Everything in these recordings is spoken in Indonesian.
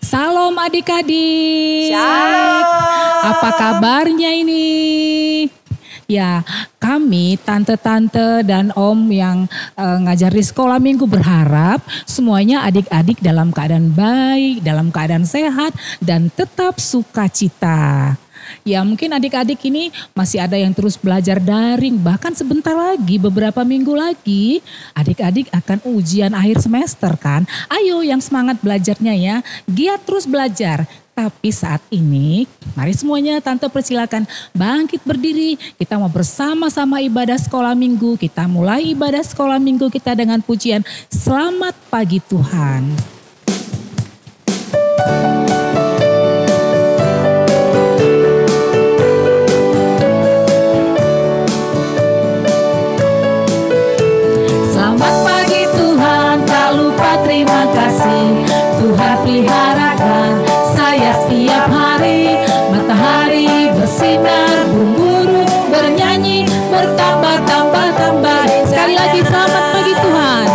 Salam adik-adik. Shalom. Apa kabarnya ini? Ya, kami tante-tante dan om yang ngajar di sekolah minggu berharap semuanya adik-adik dalam keadaan baik, dalam keadaan sehat dan tetap sukacita. Ya mungkin adik-adik ini masih ada yang terus belajar daring, bahkan sebentar lagi, beberapa minggu lagi adik-adik akan ujian akhir semester kan. Ayo yang semangat belajarnya ya, giat terus belajar. Tapi saat ini mari semuanya tante persilakan bangkit berdiri. Kita mau bersama-sama ibadah sekolah minggu. Kita mulai ibadah sekolah minggu kita dengan pujian Selamat Pagi Tuhan. Selamat pagi Tuhan, tak lupa terima kasih. Tuhan peliharakan saya setiap hari. Matahari bersinar, burung-burung bernyanyi, bertambah-tambah-tambah. Sekali lagi selamat pagi Tuhan.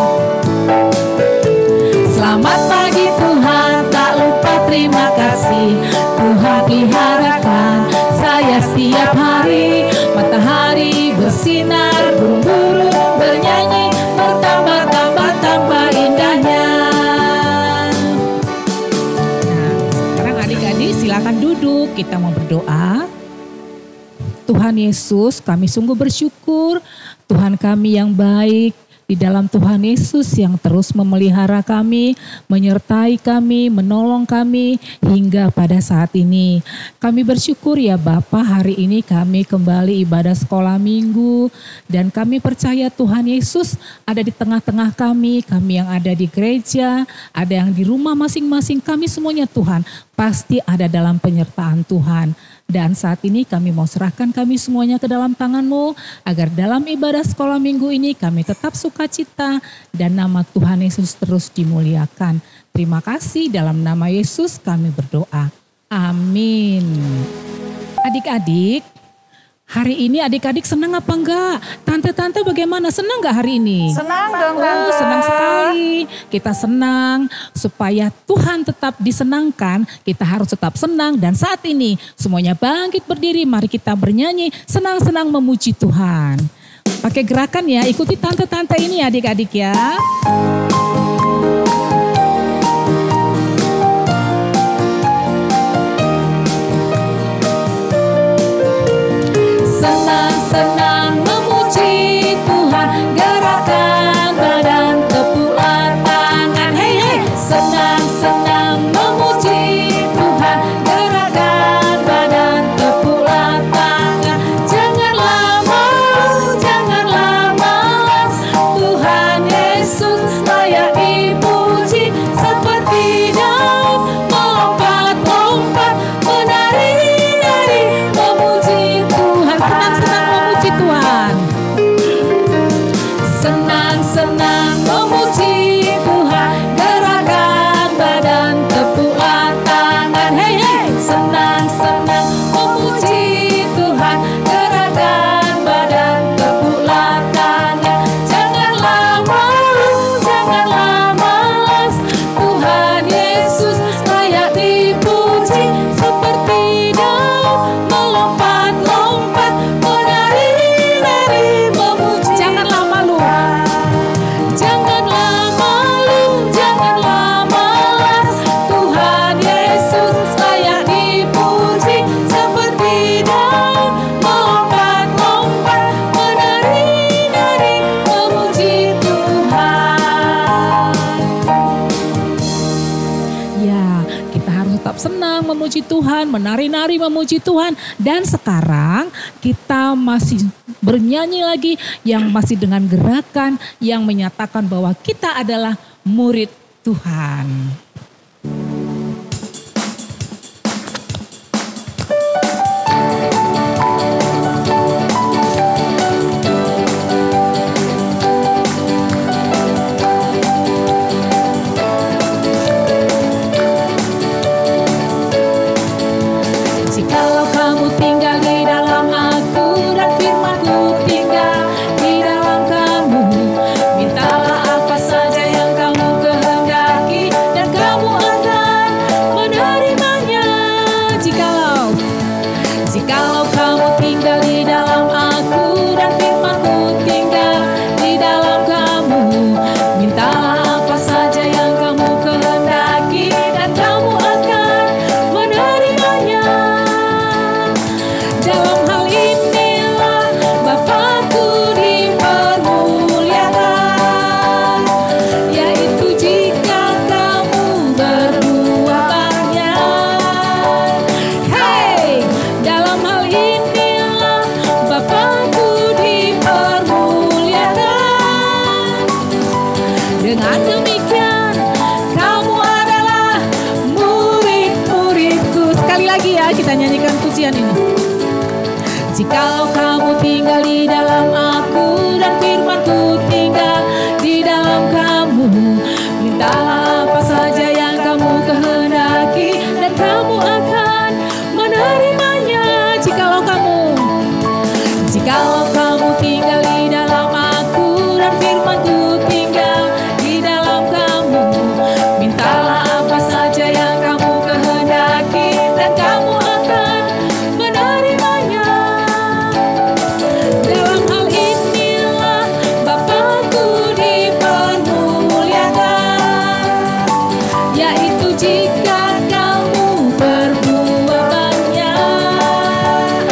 Selamat pagi Tuhan, tak lupa terima kasih. Tuhan peliharakan saya setiap hari. Matahari bersinar, burung-burung bernyanyi, bertambah-tambah-tambah indahnya. Nah, sekarang adik-adik silakan duduk, kita mau berdoa. Tuhan Yesus, kami sungguh bersyukur Tuhan kami yang baik. Di dalam Tuhan Yesus yang terus memelihara kami, menyertai kami, menolong kami hingga pada saat ini. Kami bersyukur ya Bapa, hari ini kami kembali ibadah sekolah minggu. Dan kami percaya Tuhan Yesus ada di tengah-tengah kami yang ada di gereja, ada yang di rumah masing-masing. Kami semuanya Tuhan pasti ada dalam penyertaan Tuhan. Dan saat ini kami mau serahkan kami semuanya ke dalam tangan-Mu, agar dalam ibadah sekolah minggu ini kami tetap sukacita dan nama Tuhan Yesus terus dimuliakan. Terima kasih, dalam nama Yesus kami berdoa. Amin. Adik-adik, hari ini adik-adik senang apa enggak? Tante-tante bagaimana? Senang enggak hari ini? Senang dong Tante. Oh, senang sekali. Kita senang supaya Tuhan tetap disenangkan. Kita harus tetap senang dan saat ini semuanya bangkit berdiri. Mari kita bernyanyi senang-senang memuji Tuhan. Pakai gerakan ya, ikuti tante-tante ini adik-adik ya. Senang-senang memuji Tuhan, gerakan badan, tepukan tangan, hey hey. Senang-senang memuji Tuhan, gerakan badan, tepukan tangan. Janganlah malu, janganlah malas, Tuhan Yesus layak dipuji. Seperti Daud melompat-lompat, menari-nari memuji Tuhan. Senang-senang memuji Tuhan. Senang-senang memuji Tuhan, gerakan badan, tepukan tangan, hey hey. Senang-senang memuji Tuhan, gerakan badan, tepukan tangan. Janganlah malu, janganlah malas, Tuhan Yesus layak dipuji. Seperti Daud melompat-lompat, menari-nari memuji. Janganlah malu, janganlah malu, janganlah malas, Tuhan Yesus layak dipuji. Seperti Daud melompat-lompat, menari-nari memuji Tuhan. Ya, kita harus tetap senang memuji Tuhan, menari-nari memuji Tuhan. Dan sekarang kita masih bernyanyi lagi yang masih dengan gerakan yang menyatakan bahwa kita adalah murid Tuhan. Jikalau kamu tinggal di dalam aku dan firman-Ku tinggal di dalam kamu, mintalah apa saja yang kamu kehendaki dan kamu nyanyikan ini. Jikalau kamu tinggal di dalam aku dan firman-Ku tinggal di dalam kamu, mintalah apa saja yang kamu kehendaki dan kamu akan menerimanya. Jikalau kamu tinggal di dalam aku dan firman-Ku tinggal di dalam kamu, mintalah apa saja yang kamu kehendaki dan kamu akan menerimanya. Dalam hal inilah Bapa-Ku dipermuliakan, yaitu jika kamu berbuat banyak.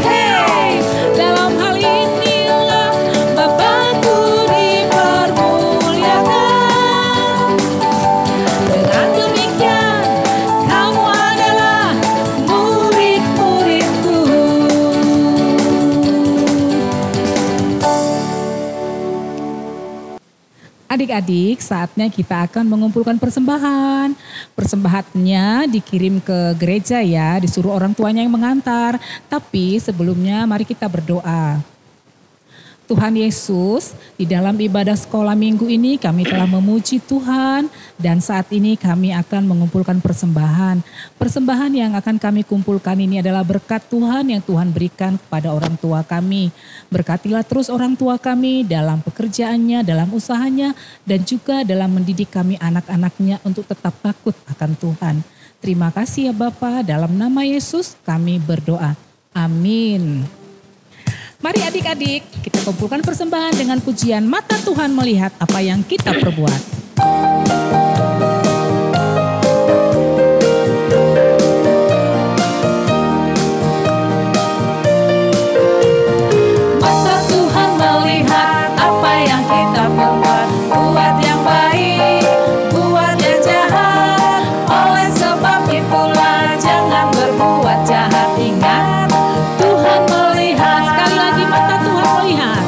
Hey, dalam hal inilah Bapa-Ku dipermuliakan. Dengan demikian kamu adalah murid-murid-Ku. Adik-adik, saatnya kita akan mengumpulkan persembahan. Persembahannya dikirim ke gereja ya, disuruh orang tuanya yang mengantar. Tapi sebelumnya mari kita berdoa. Tuhan Yesus, di dalam ibadah sekolah minggu ini kami telah memuji Tuhan dan saat ini kami akan mengumpulkan persembahan. Persembahan yang akan kami kumpulkan ini adalah berkat Tuhan yang Tuhan berikan kepada orang tua kami. Berkatilah terus orang tua kami dalam pekerjaannya, dalam usahanya, dan juga dalam mendidik kami anak-anaknya untuk tetap takut akan Tuhan. Terima kasih ya Bapa, dalam nama Yesus kami berdoa. Amin. Mari adik-adik, kita kumpulkan persembahan dengan pujian Mata Tuhan Melihat Apa Yang Kita Perbuat. Mata Tuhan melihat apa yang kita perbuat, buat yang baik, buat yang jahat. Oleh sebab itulah jangan berbuat jahat. Ingat, Tuhan melihat. Sekali lagi, mata Tuhan melihat.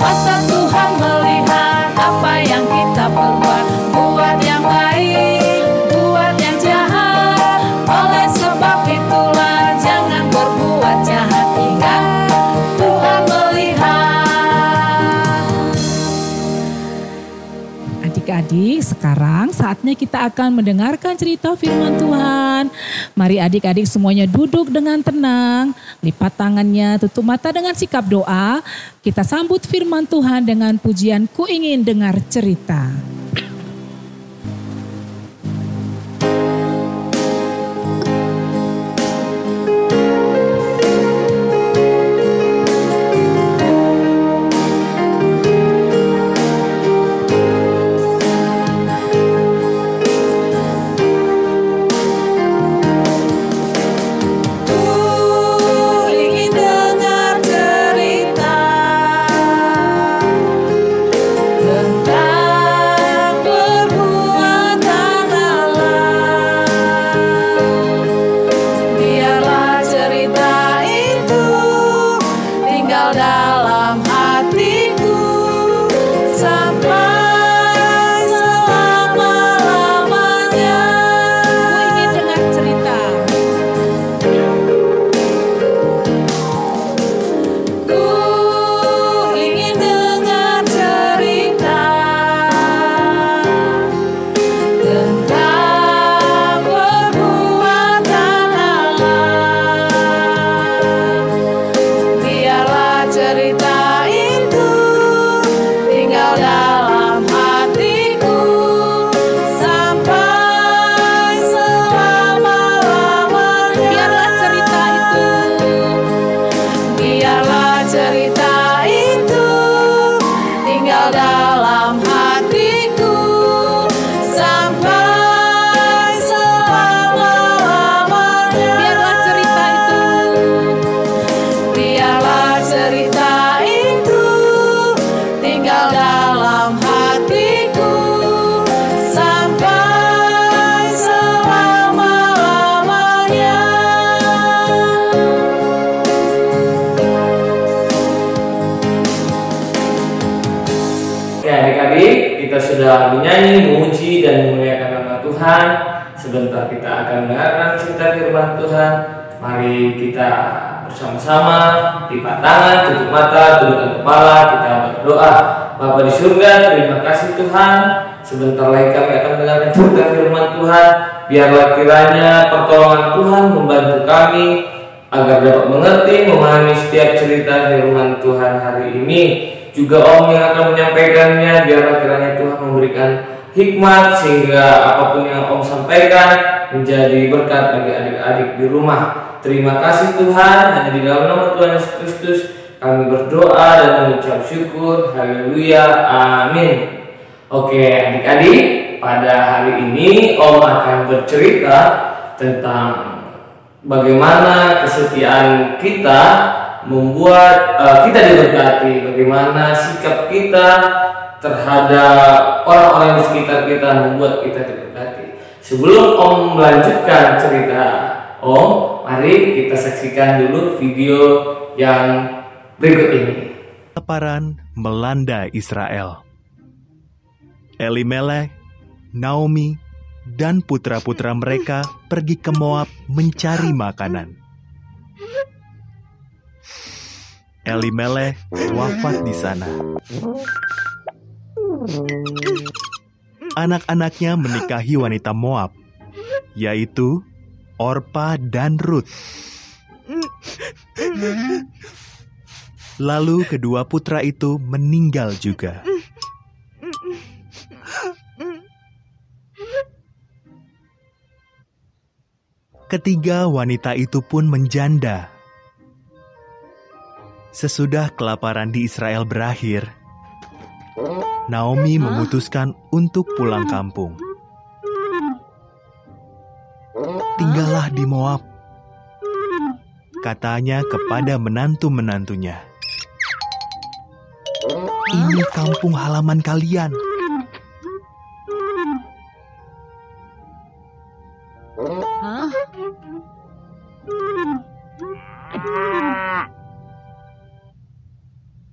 Mata Tuhan melihat apa yang kita perbuat, buat yang baik, buat yang jahat. Oleh sebab itulah jangan berbuat jahat. Ingat, Tuhan melihat. Adik-adik, sekarang saatnya kita akan mendengarkan cerita firman Tuhan. Mari adik-adik semuanya duduk dengan tenang, lipat tangannya, tutup mata dengan sikap doa. Kita sambut firman Tuhan dengan pujian Ku Ingin Dengar Cerita. Ingin dengar cerita tentang perbuatan Allah. Biarlah cerita itu tinggal dalam hatiku sampai selama-lamanya. Ku ingin dengar cerita. Ku ingin dengar cerita tentang perbuatan Allah. Biarlah cerita itu tinggal dalam hatiku sampai selama-lamanya. Biarlah cerita itu tinggal dalam hatiku sampai selama-lamanya. Biarlah cerita itu tinggal dalam hatiku sampai selama-lamanya. Oke adik-adik, kita sudah menyanyi, memuji dan memuliakan nama Tuhan. Sebentar kita akan mendengarkan cerita firman Tuhan. Mari kita bersama-sama lipat tangan, tutup mata, tundukkan kepala, kita berdoa. Bapa di surga, terima kasih Tuhan. Sebentar lagi kami akan mendengarkan cerita firman Tuhan. Biarlah kiranya pertolongan Tuhan membantu kami agar dapat mengerti, memahami setiap cerita firman Tuhan hari ini. Juga Om yang akan menyampaikannya, biarlah kiranya Tuhan memberikan hikmat sehingga apapun yang Om sampaikan menjadi berkat bagi adik-adik di rumah. Terima kasih Tuhan, hanya di dalam nama Tuhan Yesus Kristus kami berdoa dan mengucap syukur. Haleluya, amin. Oke adik-adik, pada hari ini Om akan bercerita tentang bagaimana kesetiaan kita membuat kita diberkati, bagaimana sikap kita terhadap orang-orang di sekitar kita membuat kita diberkati. Sebelum Om melanjutkan cerita Om, mari kita saksikan dulu video yang berikut ini. Kelaparan melanda Israel. Elimelek, Naomi, dan putra-putra mereka pergi ke Moab mencari makanan. Elimelek wafat di sana. Anak-anaknya menikahi wanita Moab, yaitu Orpa dan Rut. Lalu kedua putra itu meninggal juga. Ketiga wanita itu pun menjanda. Sesudah kelaparan di Israel berakhir, Naomi memutuskan untuk pulang kampung. Tinggallah di Moab, katanya kepada menantu-menantunya. Ini kampung halaman kalian.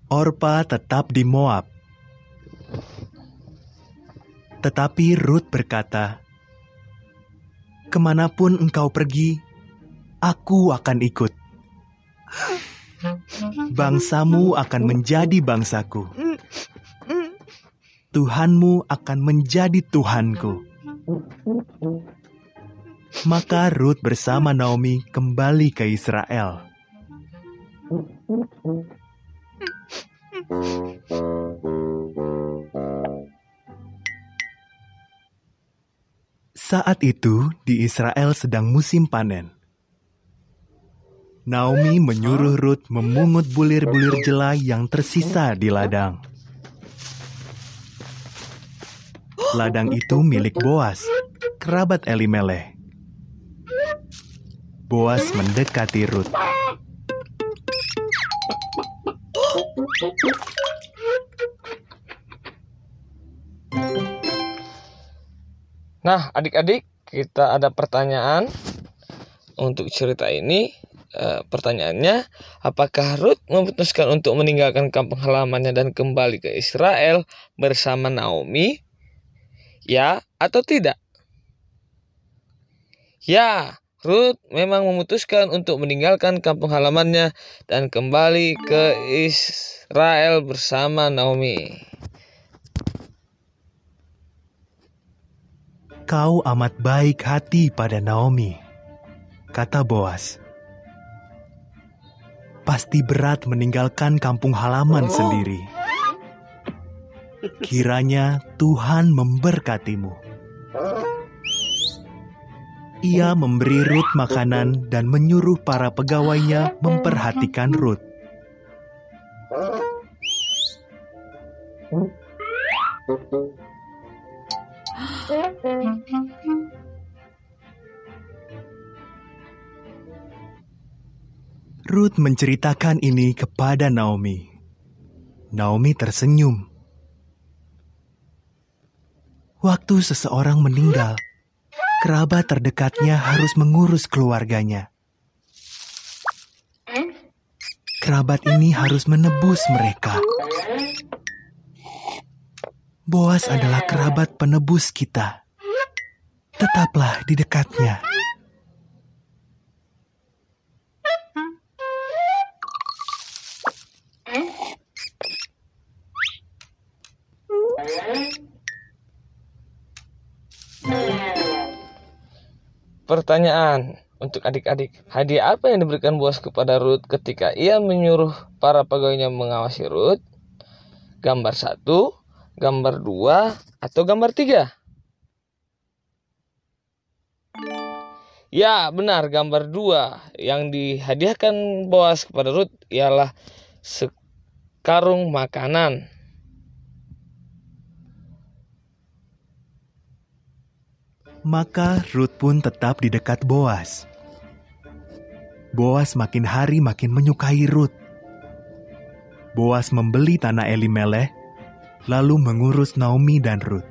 Orpa tetap di Moab. Tetapi Rut berkata, "Kemanapun engkau pergi, aku akan ikut. Bangsamu akan menjadi bangsaku. Tuhanmu akan menjadi Tuhanku." Maka Rut bersama Naomi kembali ke Israel. Saat itu di Israel sedang musim panen. Naomi menyuruh Rut memungut bulir-bulir jelai yang tersisa di ladang. Ladang itu milik Boas, kerabat Elimelek. Boas mendekati Rut. Nah, adik-adik, kita ada pertanyaan untuk cerita ini. Pertanyaannya, apakah Rut memutuskan untuk meninggalkan kampung halamannya dan kembali ke Israel bersama Naomi? Ya atau tidak? Ya, Rut memang memutuskan untuk meninggalkan kampung halamannya dan kembali ke Israel bersama Naomi. "Kau amat baik hati pada Naomi," kata Boas. "Pasti berat meninggalkan kampung halaman sendiri. Kiranya Tuhan memberkatimu." Ia memberi Rut makanan dan menyuruh para pegawainya memperhatikan Rut. Rut menceritakan ini kepada Naomi. Naomi tersenyum. Waktu seseorang meninggal, kerabat terdekatnya harus mengurus keluarganya. Kerabat ini harus menebus mereka. Boas adalah kerabat penebus kita. Tetaplah di dekatnya. Pertanyaan untuk adik-adik. Hadiah apa yang diberikan Boas kepada Rut ketika ia menyuruh para pegawainya mengawasi Rut? Gambar 1, gambar 2, atau gambar 3? Ya, benar, gambar 2. Yang dihadiahkan Boas kepada Rut ialah sekarung makanan. Maka Rut pun tetap di dekat Boas. Boas makin hari makin menyukai Rut. Boas membeli tanah Elimeleh, lalu mengurus Naomi dan Rut.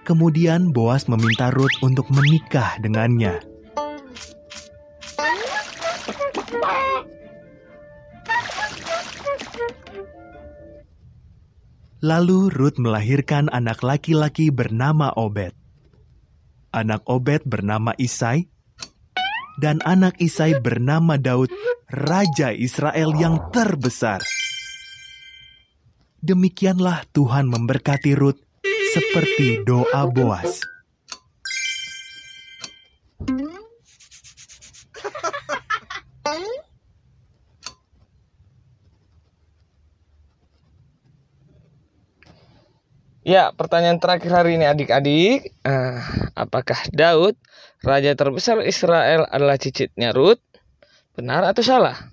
Kemudian Boas meminta Rut untuk menikah dengannya. Lalu Rut melahirkan anak laki-laki bernama Obed. Anak Obed bernama Isai, dan anak Isai bernama Daud, Raja Israel yang terbesar. Demikianlah Tuhan memberkati Rut seperti doa Boas. Ya, pertanyaan terakhir hari ini adik-adik. Apakah Daud, raja terbesar Israel, adalah cicitnya Rut? Benar atau salah?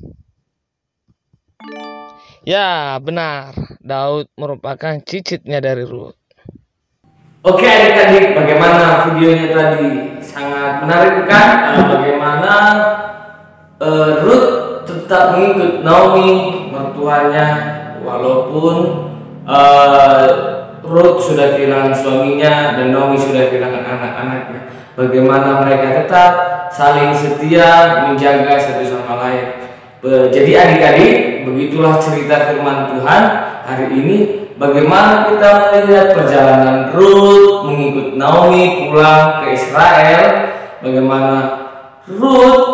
Ya, benar. Daud merupakan cicitnya dari Rut. Oke adik-adik, bagaimana videonya tadi? Sangat menarik kan? Bagaimana Rut tetap mengikut Naomi, mertuanya, walaupun Rut sudah kehilangan suaminya dan Naomi sudah kehilangan anak-anaknya. Bagaimana mereka tetap saling setia menjaga satu sama lain. Jadi adik-adik, begitulah cerita firman Tuhan hari ini. Bagaimana kita melihat perjalanan Rut mengikut Naomi pulang ke Israel. Bagaimana Rut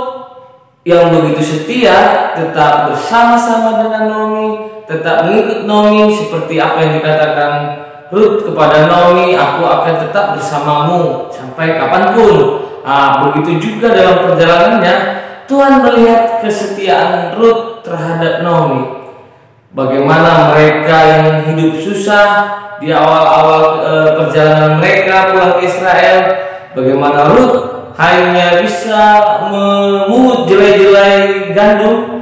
yang begitu setia tetap bersama-sama dengan Naomi, tetap mengikut Naomi seperti apa yang dikatakan Rut kepada Naomi, aku akan tetap bersamamu sampai kapanpun. Begitu juga dalam perjalanannya, Tuhan melihat kesetiaan Rut terhadap Naomi. Bagaimana mereka yang hidup susah di awal-awal perjalanan mereka pulang ke Israel, bagaimana Rut hanya bisa memungut jelai-jelai gandum.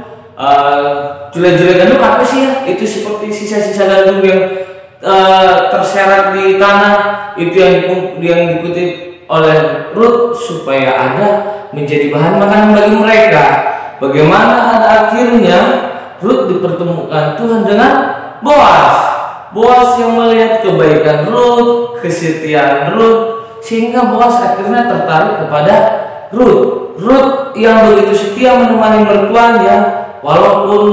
Jelai-jelai gandum apa sih ya? Itu seperti sisa-sisa gandum yang terserat di tanah, itu yang dikutip oleh Rut supaya ada menjadi bahan makanan bagi mereka. Bagaimana pada akhirnya Rut dipertemukan Tuhan dengan Boas. Boas yang melihat kebaikan Rut, kesetiaan Rut, sehingga Boas akhirnya tertarik kepada Rut. Rut yang begitu setia menemani mertuanya, walaupun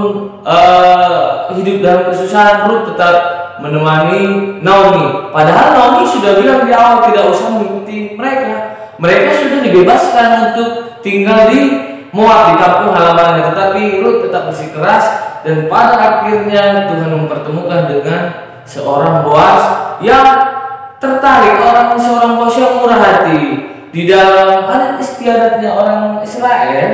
hidup dalam kesusahan, Rut tetap menemani Naomi. Padahal Naomi sudah bilang di awal tidak usah mengikuti mereka. Mereka sudah dibebaskan untuk tinggal di Moab, di kampung halamannya. Tetapi Rut tetap bersikeras dan pada akhirnya Tuhan mempertemukan dengan seorang Boas yang tertarik, seorang Boas yang murah hati. Di dalam adat istiadatnya orang Israel,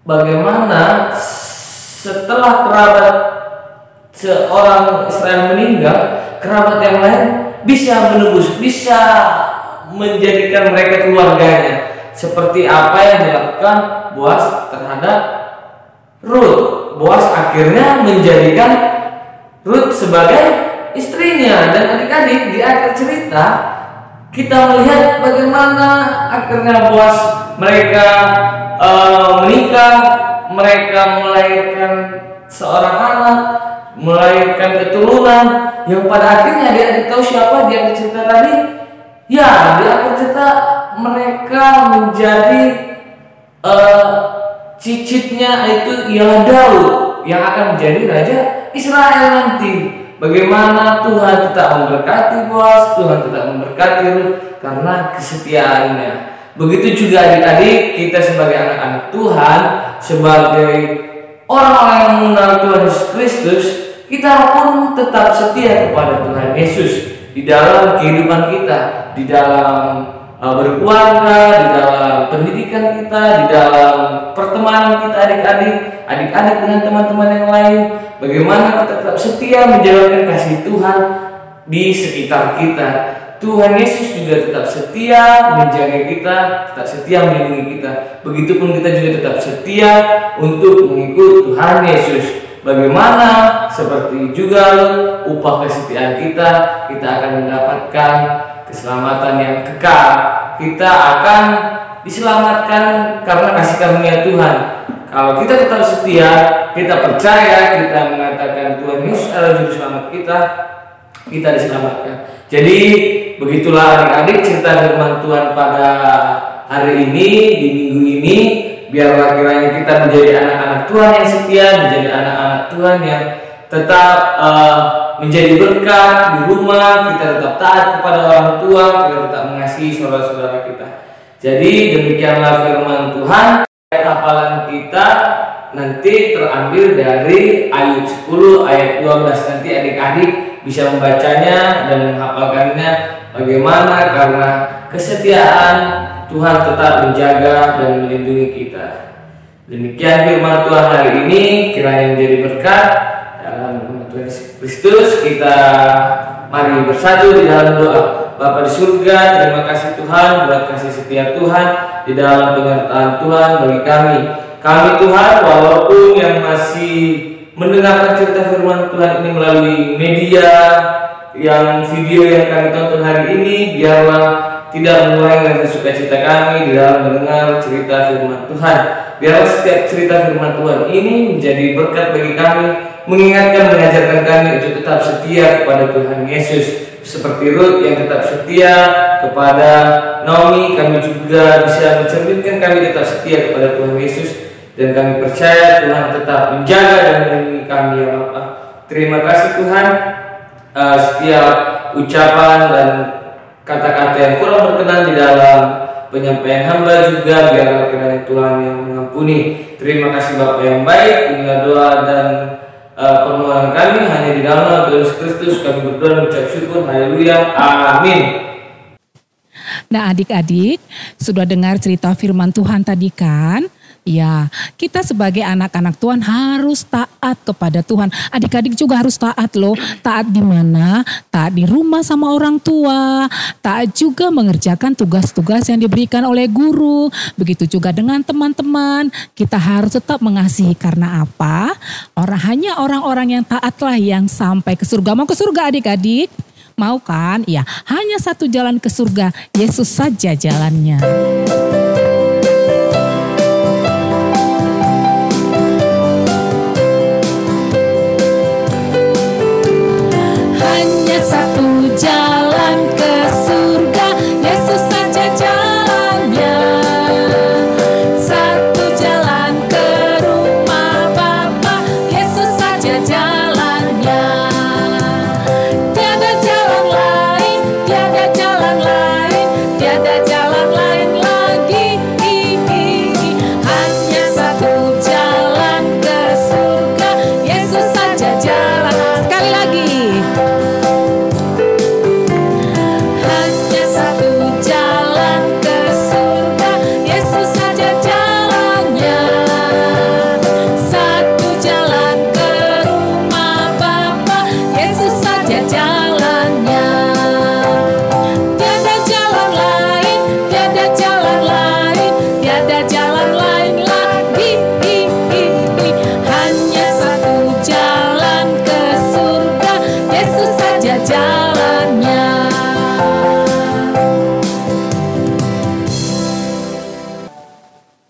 bagaimana setelah kerabat seorang Israel meninggal, kerabat yang lain bisa menebus, bisa menjadikan mereka keluarganya. Seperti apa yang dilakukan Boas terhadap Rut. Boas akhirnya menjadikan Rut sebagai istrinya. Dan adik-adik, di akhir cerita kita melihat bagaimana akhirnya Boas mereka menikah, mereka melahirkan seorang anak, melahirkan keturunan yang pada akhirnya adik-adik tahu siapa di akhir cerita tadi? Ya, di akhir cerita mereka menjadi cicitnya itu ialah Daud yang akan menjadi raja Israel nanti. Bagaimana Tuhan tetap memberkati Boas, Tuhan tetap memberkati Rut karena kesetiaannya. Begitu juga adik-adik, kita sebagai anak-anak Tuhan, sebagai orang-orang yang mengenal Tuhan Yesus Kristus, kita pun tetap setia kepada Tuhan Yesus di dalam kehidupan kita, di dalam berkeluarga, di dalam pendidikan kita, di dalam pertemanan kita adik-adik dengan teman-teman yang lain. Bagaimana kita tetap setia menjalankan kasih Tuhan di sekitar kita. Tuhan Yesus juga tetap setia menjaga kita, tetap setia melindungi kita. Begitupun kita juga tetap setia untuk mengikut Tuhan Yesus. Bagaimana seperti juga upah kesetiaan kita akan mendapatkan keselamatan yang kekal. Kita akan diselamatkan karena kasih karunia Tuhan. Kalau kita tetap setia, kita percaya, kita mengatakan Tuhan Yesus adalah juru selamat kita diselamatkan. Jadi begitulah adik-adik cerita firman Tuhan pada hari ini, di minggu ini. Biarlah kiranya kita menjadi anak-anak Tuhan yang setia, menjadi anak-anak Tuhan yang tetap menjadi berkat di rumah, kita tetap taat kepada orang tua, kita tetap mengasihi saudara-saudara kita. Jadi demikianlah firman Tuhan. Hafalan kita nanti terambil dari Ayub 10 ayat 12. Nanti adik-adik bisa membacanya dan menghafalkannya. Bagaimana karena kesetiaan Tuhan tetap menjaga dan melindungi kita. Demikian firman Tuhan hari ini, kiranya menjadi berkat dalam nama Tuhan Yesus Kristus. Kita mari bersatu di dalam doa. Bapa di surga, terima kasih Tuhan buat kasih setia Tuhan di dalam penyertaan Tuhan bagi kami. Kami Tuhan, walaupun yang masih mendengarkan cerita firman Tuhan ini melalui media, yang video yang kami tonton hari ini, biarlah tidak mengurangi rasa sukacita kami di dalam mendengar cerita firman Tuhan. Biarlah setiap cerita firman Tuhan ini menjadi berkat bagi kami, mengajarkan kami untuk tetap setia kepada Tuhan Yesus. Seperti Ruth yang tetap setia kepada Naomi, kami juga bisa mencerminkan kami tetap setia kepada Tuhan Yesus. Dan kami percaya Tuhan tetap menjaga dan melindungi kami ya Bapa. Terima kasih Tuhan. Setiap ucapan dan kata-kata yang kurang berkenan di dalam penyampaian hamba juga biarlah kiranya Tuhan yang mengampuni. Terima kasih Bapa yang baik. Inilah doa dan permohonan kami hanya di dalam nama Tuhan Yesus Kristus kami berdoa dan mengucap syukur. Haleluya. Amin. Nah adik-adik sudah dengar cerita firman Tuhan tadi kan? Ya, kita sebagai anak-anak Tuhan harus taat kepada Tuhan. Adik-adik juga harus taat loh. Taat di mana? Taat di rumah sama orang tua. Taat juga mengerjakan tugas-tugas yang diberikan oleh guru. Begitu juga dengan teman-teman. Kita harus tetap mengasihi karena apa? Hanya orang-orang yang taatlah yang sampai ke surga. Mau ke surga adik-adik? Mau kan? Ya, hanya satu jalan ke surga. Yesus saja jalannya.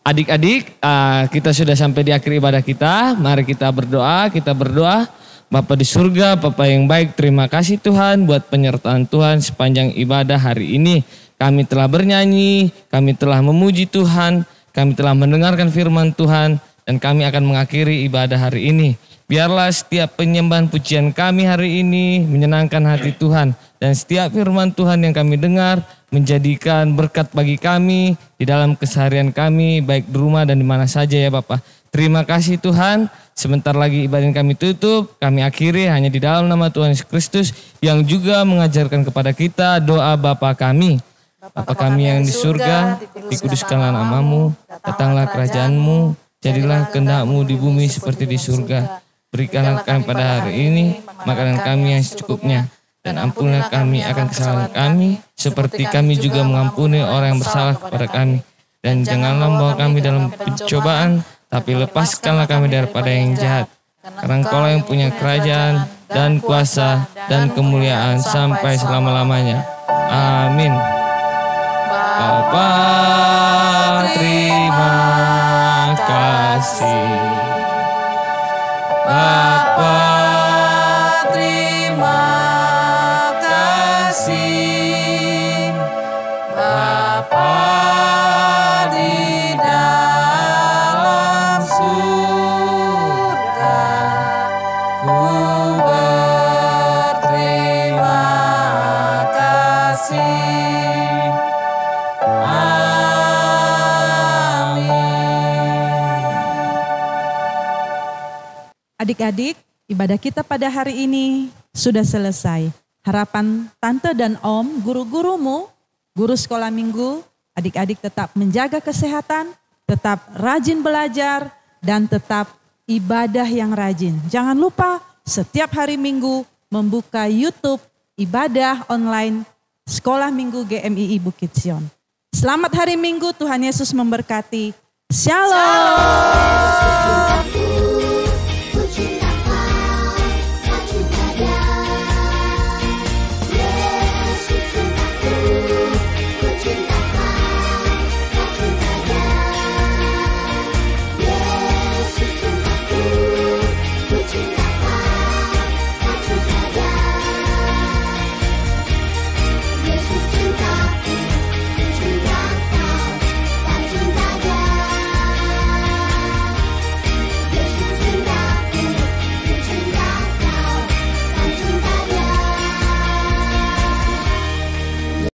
Adik-adik, kita sudah sampai di akhir ibadah kita. Mari kita berdoa. Bapa di surga, Bapa yang baik, terima kasih Tuhan buat penyertaan Tuhan sepanjang ibadah hari ini. Kami telah bernyanyi, kami telah memuji Tuhan, kami telah mendengarkan firman Tuhan, dan kami akan mengakhiri ibadah hari ini. Biarlah setiap penyembahan pujian kami hari ini menyenangkan hati Tuhan. Dan setiap firman Tuhan yang kami dengar menjadikan berkat bagi kami di dalam keseharian kami, baik di rumah dan di mana saja ya Bapak. Terima kasih Tuhan. Sebentar lagi ibadah kami tutup, kami akhiri hanya di dalam nama Tuhan Yesus Kristus yang juga mengajarkan kepada kita doa Bapa kami. Bapa kami yang di surga, dikuduskanlah namamu, datanglah kerajaanmu, jadilah kehendak-Mu di bumi seperti di surga. Berikanlah kami pada hari ini makanan kami yang secukupnya, dan ampunilah kami akan kesalahan kami, seperti kami juga mengampuni orang yang bersalah kepada kami. Dan janganlah membawa kami dalam pencobaan, tapi lepaskanlah kami daripada yang jahat. Karena Engkau yang punya kerajaan, dan kuasa, dan kemuliaan sampai selama-lamanya. Amin. Bapa, terima kasih. Bapa, terima kasih. Bapa di dalam surga, ku berterima kasih. Adik-adik, ibadah kita pada hari ini sudah selesai. Harapan Tante dan Om, guru-gurumu, guru sekolah minggu, adik-adik tetap menjaga kesehatan, tetap rajin belajar, dan tetap ibadah yang rajin. Jangan lupa setiap hari Minggu membuka YouTube ibadah online Sekolah Minggu GMII Bukit Sion. Selamat hari Minggu, Tuhan Yesus memberkati. Shalom.